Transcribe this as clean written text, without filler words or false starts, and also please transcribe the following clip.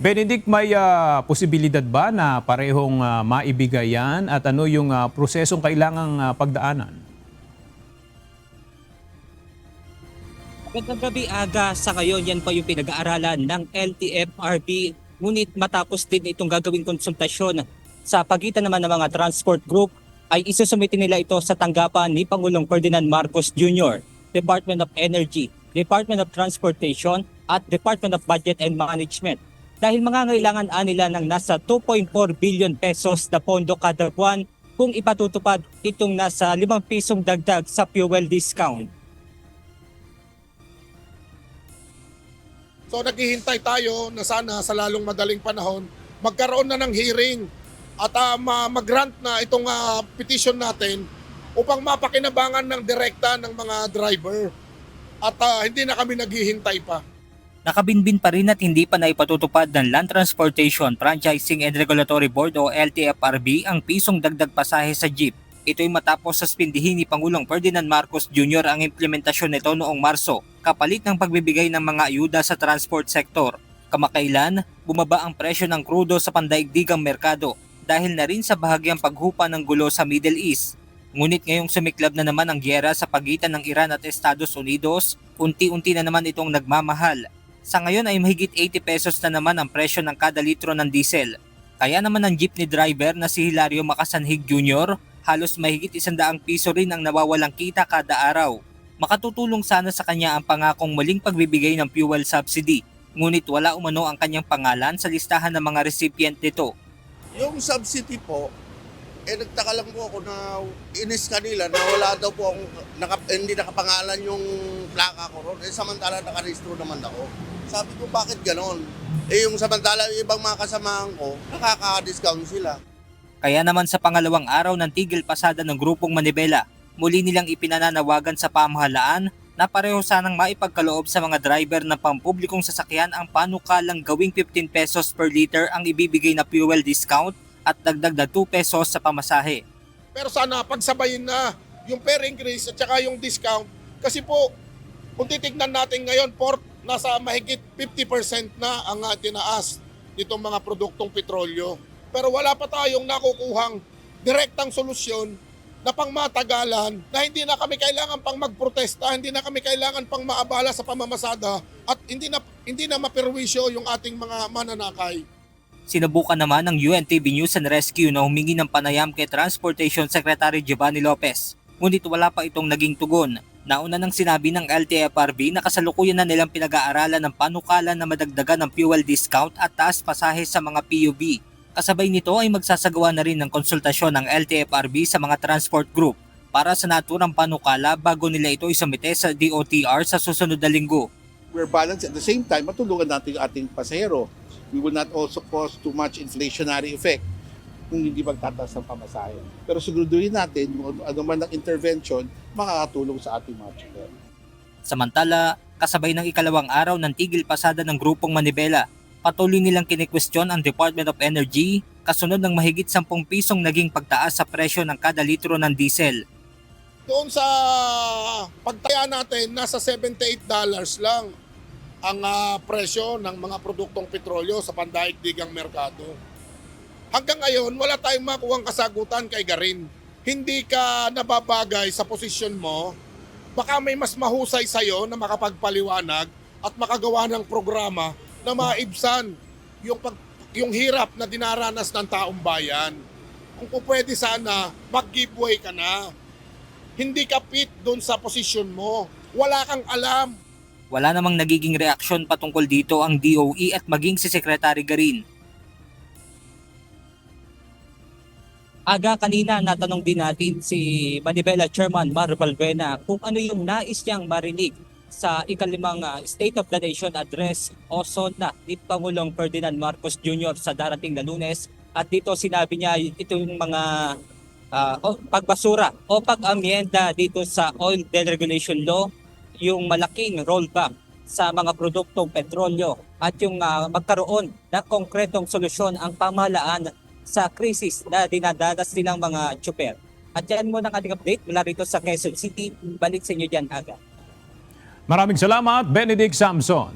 Benedict, may posibilidad ba na parehong maibigay yan at ano yung prosesong kailangang pagdaanan? Magandang gabi, Aga. Sa ngayon, yan pa yung pinag-aaralan ng LTFRB. Ngunit matapos din itong gagawing konsultasyon sa pagitan naman ng mga transport group, ay isusumitin nila ito sa tanggapan ni Pangulong Ferdinand Marcos Jr., Department of Energy, Department of Transportation at Department of Budget and Management. Dahil mangangailangan nila ng nasa 2.4 billion pesos na pondo kada buwan kung ipatutupad itong nasa 5 pisong dagdag sa fuel discount. So naghihintay tayo na sana sa lalong madaling panahon magkaroon na ng hearing at mag-grant na itong petition natin upang mapakinabangan ng direkta ng mga driver at hindi na kami naghihintay pa. Nakabinbin pa rin at hindi pa naipatutupad ng Land Transportation Franchising and Regulatory Board o LTFRB ang pisong dagdag pasahe sa jeep. Ito'y matapos suspindihin ni Pangulong Ferdinand Marcos Jr. ang implementasyon nito noong Marso, kapalit ng pagbibigay ng mga ayuda sa transport sector. Kamakailan, bumaba ang presyo ng krudo sa pandaigdigang merkado dahil na rin sa bahagyang paghupa ng gulo sa Middle East. Ngunit ngayong sumiklab na naman ang giyera sa pagitan ng Iran at Estados Unidos, unti-unti na naman itong nagmamahal. Sa ngayon ay mahigit 80 pesos na naman ang presyo ng kada litro ng diesel. Kaya naman ang jeepney driver na si Hilario Macasanhig Jr., halos mahigit 100 piso rin ang nawawalang kita kada araw. Makatutulong sana sa kanya ang pangakong muling pagbibigay ng fuel subsidy. Ngunit wala umano ang kanyang pangalan sa listahan ng mga recipient nito. Yung subsidy po, nagtaka lang po ako na inis kanila na wala daw po akong, hindi nakapangalan yung plaka ko ron. Samantala nakarehistro naman ako. Sabi ko, bakit ganon? Yung samantala yung ibang mga kasamahan ko, nakaka-discount sila. Kaya naman sa pangalawang araw ng tigil pasada ng grupong Manibela, muli nilang ipinananawagan sa pamahalaan na pareho sanang maipagkaloob sa mga driver ng pampublikong sasakyan ang panukalang gawing 15 pesos per liter ang ibibigay na fuel discount at dagdag na 2 pesos sa pamasahe. Pero sana pagsabayin na yung fare increase at saka yung discount kasi po kung titignan natin ngayon nasa mahigit 50% na ang tinaas nitong mga produktong petrolyo. Pero wala pa tayong nakukuhang direktang solusyon na pangmatagalan na hindi na kami kailangan pang magprotesta, hindi na kami kailangan pang maabala sa pamamasada at hindi na maperwisyo yung ating mga mananakay. Sinubukan naman ng UNTV News and Rescue na humingi ng panayam kay Transportation Secretary Giovanni Lopez. Ngunit wala pa itong naging tugon. Nauna nang sinabi ng LTFRB na kasalukuyan na nilang pinag-aaralan ng panukalan na madagdagan ng fuel discount at taas pasahe sa mga PUV. Kasabay nito ay magsasagawa na rin ng konsultasyon ng LTFRB sa mga transport group para sa naturang panukala bago nila ito isumite sa DOTR sa susunod na linggo. We're balanced at the same time, matulungan natin yung ating pasahero. We will not also cause too much inflationary effect kung hindi magtataas ng pamasahe. Pero siguraduhin natin kung ano man ang intervention makakatulong sa ating mga children. Samantala, kasabay ng ikalawang araw ng tigil pasada ng grupong Manibela, patuloy nilang kinikwestiyon ang Department of Energy kasunod ng mahigit 10 pisong naging pagtaas sa presyo ng kada litro ng diesel. Doon sa pagtaya natin, nasa $78 lang ang presyo ng mga produktong petrolyo sa pandaigdigang merkado. Hanggang ngayon, wala tayong makuhang kasagutan kay Garin. Hindi ka nababagay sa posisyon mo, baka may mas mahusay sa'yo na makapagpaliwanag at makagawa ng programa na maibsan yung hirap na dinaranas ng taong bayan. Kung pwede sana, mag-giveaway ka na. Hindi ka fit doon sa posisyon mo. Wala kang alam. Wala namang nagiging reaksyon patungkol dito ang DOE at maging si Secretary Garin. Aga, kanina natanong din natin si Manibela Chairman Mar Balbuena kung ano yung nais niyang marinig sa ikalimang State of the Nation Address o SONA ni Pangulong Ferdinand Marcos Jr. sa darating na Lunes. At dito sinabi niya itong mga pagbasura o pag-amyenda dito sa Oil Deregulation Law, yung malaking rollback sa mga produktong petrolyo at yung magkaroon ng konkretong solusyon ang pamahalaan sa krisis na dinadanas din ng mga tsuper. At yan muna ang ating update mula rito sa Quezon City. Balik sa inyo dyan, Aga. Maraming salamat, Benedict Samson.